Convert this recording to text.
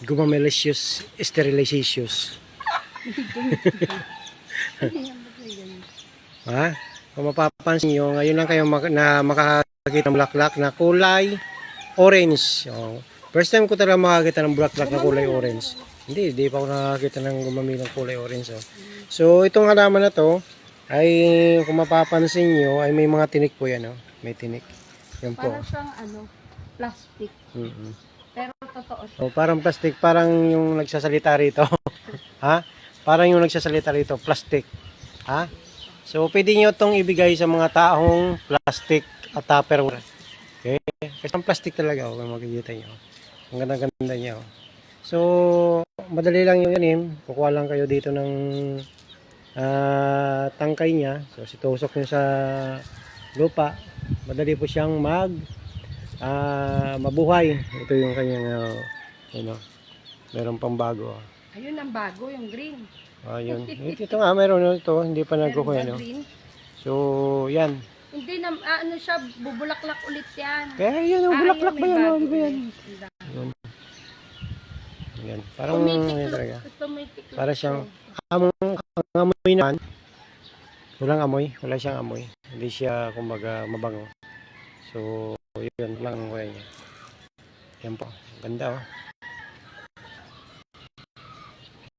Gumamelicious sterilizatious. Ha? Kung mapapansin nyo, ngayon lang kayo makakakita ng bulaklak na kulay orange. Oh. First time ko talaga makakita ng bulaklak na kulay orange. Hindi pa ako nakakita ng gumamilang kulay orange. Oh. So, itong halaman na to, ay kung mapapansin nyo, ay may mga tinik po yan. Oh. May tinik. Yan po. Para siyang plastic. Pero totoo siya. Oh, parang plastic, parang yung nagsasalita rito. Ha? Parang yung nagsasalita rito, plastic. Ha? So, pwede nyo itong ibigay sa mga taong plastic at tupperware. Okay? Kasi ang plastic talaga, kung makikita nyo. Ang ganda-ganda niya. So, madali lang yung yanim. Kukuha lang kayo dito ng tangkay niya. So, situsok nyo sa lupa. Madali po siyang mabuhay. Ito yung kanyang, meron pang bago. Ayun ang bago, yung green. Ayun. Ito nga, meron ito. Hindi pa nagkukuha. So, yan. Hindi na, siya, bubulaklak ulit yan. Kaya yun, bulaklak ba yan? Di ba yan? Yan. Parang yan talaga. Para siyang ang amoy naman. Walang amoy. Wala siyang amoy. Hindi siya, kumbaga, mabango. So, yun lang ang way niya. Yan po. Ganda, oh.